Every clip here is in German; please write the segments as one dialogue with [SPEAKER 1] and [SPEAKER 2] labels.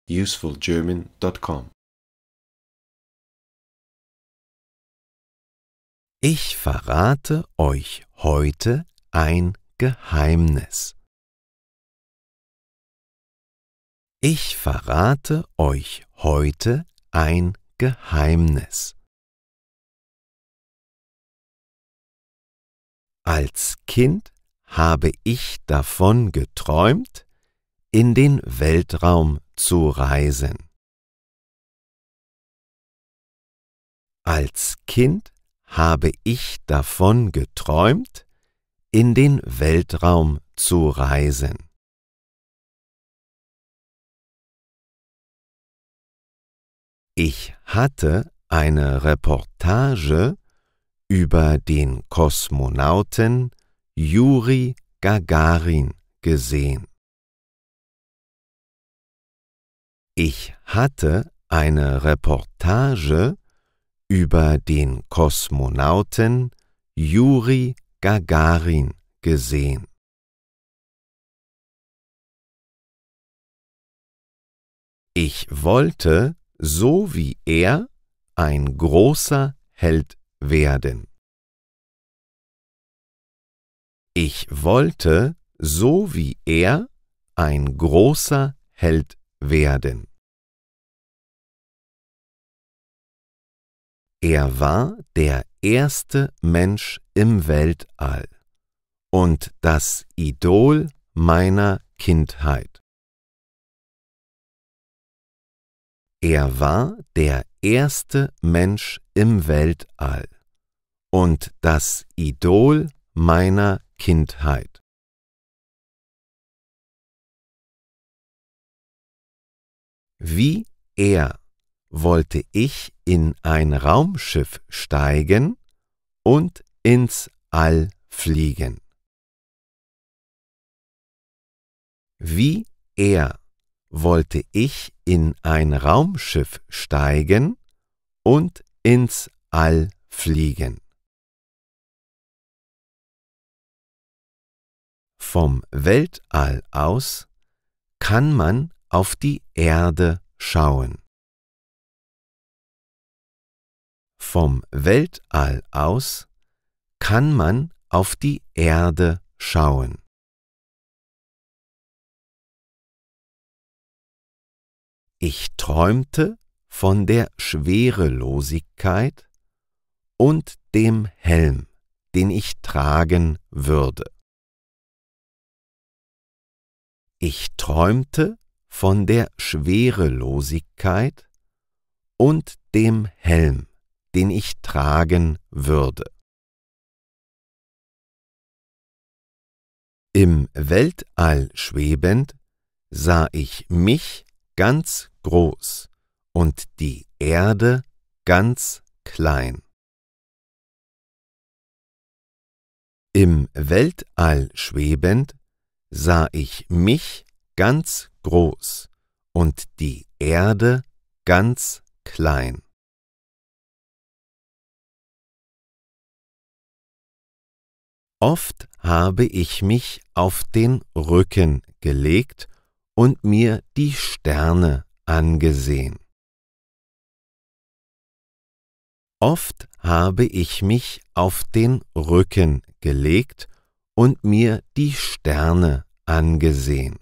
[SPEAKER 1] usefulgerman.com.
[SPEAKER 2] Ich verrate euch heute ein Geheimnis. Ich verrate euch heute ein Geheimnis. Als Kind habe ich davon geträumt, in den Weltraum zu reisen. Als Kind habe ich davon geträumt, in den Weltraum zu reisen. Ich hatte eine Reportage über den Kosmonauten Juri Gagarin gesehen. Ich hatte eine Reportage über den Kosmonauten Juri Gagarin gesehen. Ich wollte, so wie er, ein großer Held werden. Ich wollte, so wie er, ein großer Held werden. Er war der erste Mensch im Weltall und das Idol meiner Kindheit. Er war der erste Mensch im Weltall und das Idol meiner Kindheit. Wie er wollte ich in ein Raumschiff steigen und ins All fliegen. Wie er wollte ich in ein Raumschiff steigen und ins All fliegen. Vom Weltall aus kann man auf die Erde schauen. Vom Weltall aus kann man auf die Erde schauen. Ich träumte von der Schwerelosigkeit und dem Helm, den ich tragen würde. Ich träumte von der Schwerelosigkeit und dem Helm, den ich tragen würde. Im Weltall schwebend sah ich mich ganz groß und die Erde ganz klein. Im Weltall schwebend sah ich mich ganz groß und die Erde ganz klein. Oft habe ich mich auf den Rücken gelegt und mir die Sterne angesehen. Oft habe ich mich auf den Rücken gelegt und mir die Sterne angesehen.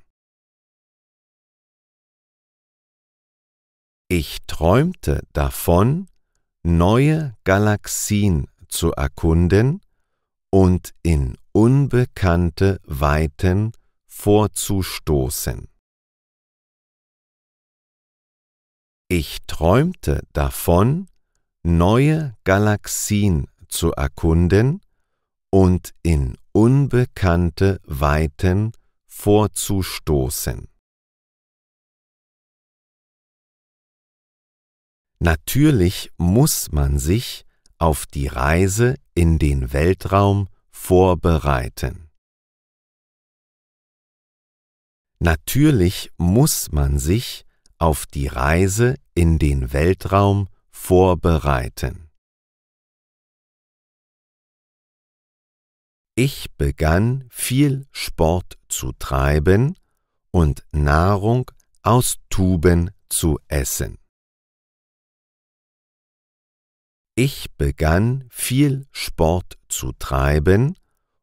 [SPEAKER 2] Ich träumte davon, neue Galaxien zu erkunden und in unbekannte Weiten vorzustoßen. Ich träumte davon, neue Galaxien zu erkunden und in unbekannte Weiten vorzustoßen. Natürlich muss man sich auf die Reise in den Weltraum vorbereiten. Natürlich muss man sich auf die Reise in den Weltraum vorbereiten. Ich begann viel Sport zu treiben und Nahrung aus Tuben zu essen. Ich begann viel Sport zu treiben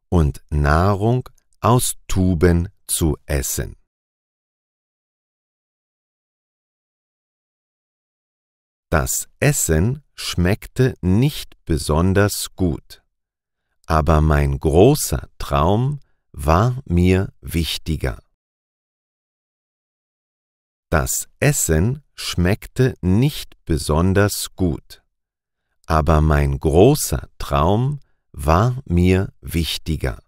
[SPEAKER 2] und Nahrung aus Tuben zu essen. Das Essen schmeckte nicht besonders gut, aber mein großer Traum war mir wichtiger. Das Essen schmeckte nicht besonders gut, aber mein großer Traum war mir wichtiger.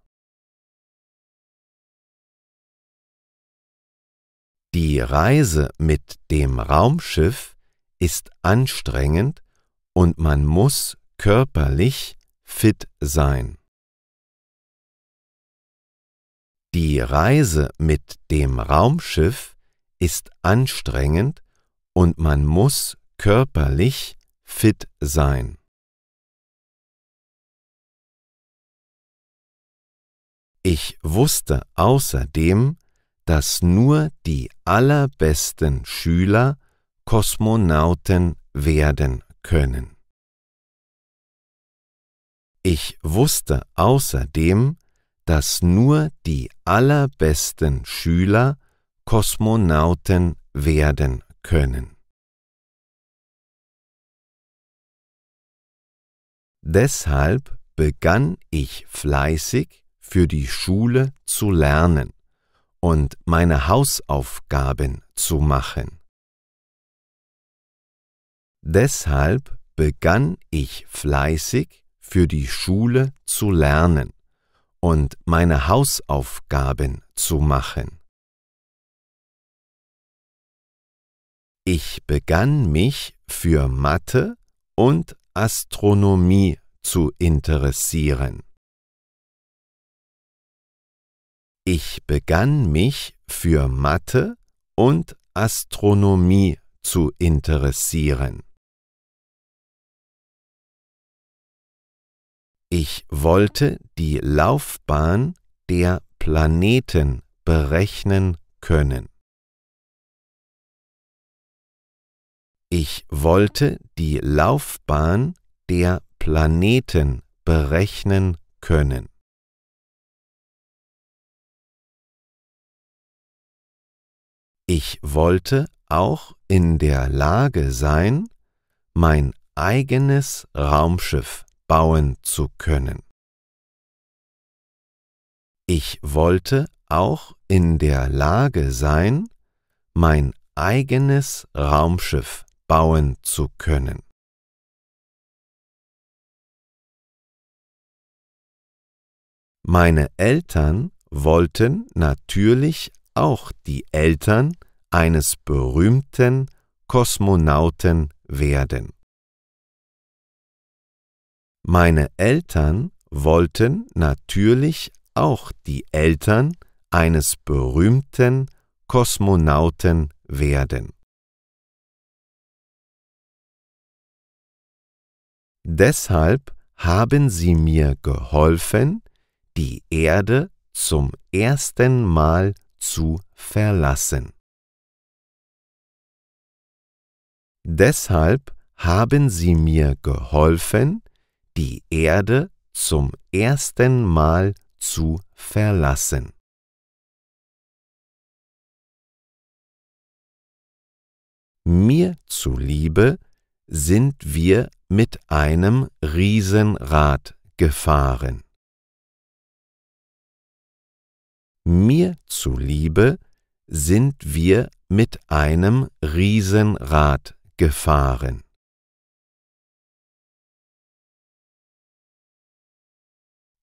[SPEAKER 2] Die Reise mit dem Raumschiff ist anstrengend und man muss körperlich fit sein. Die Reise mit dem Raumschiff ist anstrengend und man muss körperlich fit sein. Ich wusste außerdem, dass nur die allerbesten Schüler Kosmonauten werden können. Ich wusste außerdem, dass nur die allerbesten Schüler Kosmonauten werden können. Deshalb begann ich fleißig für die Schule zu lernen und meine Hausaufgaben zu machen. Deshalb begann ich fleißig für die Schule zu lernen und meine Hausaufgaben zu machen. Ich begann mich für Mathe und Astronomie zu interessieren. Ich begann mich für Mathe und Astronomie zu interessieren. Ich wollte die Laufbahn der Planeten berechnen können. Ich wollte die Laufbahn der Planeten berechnen können. Ich wollte auch in der Lage sein, mein eigenes Raumschiff bauen zu können. Ich wollte auch in der Lage sein, mein eigenes Raumschiff bauen zu können. Meine Eltern wollten natürlich auch die Eltern eines berühmten Kosmonauten werden. Meine Eltern wollten natürlich auch die Eltern eines berühmten Kosmonauten werden. Deshalb haben sie mir geholfen, die Erde zum ersten Mal zu verlassen. Deshalb haben sie mir geholfen, die Erde zum ersten Mal zu verlassen. Mir zuliebe sind wir mit einem Riesenrad gefahren. Mir zuliebe sind wir mit einem Riesenrad gefahren.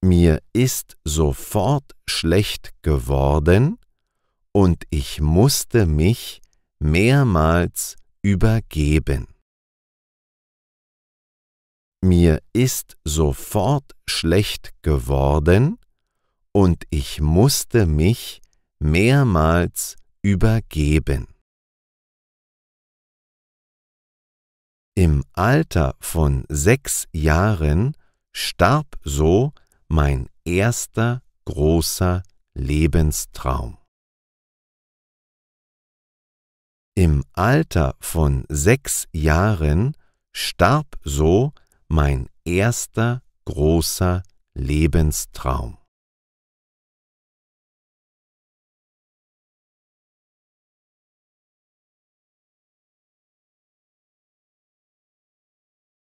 [SPEAKER 2] Mir ist sofort schlecht geworden und ich musste mich mehrmals übergeben. Mir ist sofort schlecht geworden und ich musste mich mehrmals übergeben. Im Alter von 6 Jahren starb so mein erster großer Lebenstraum. Im Alter von 6 Jahren starb so mein erster großer Lebenstraum.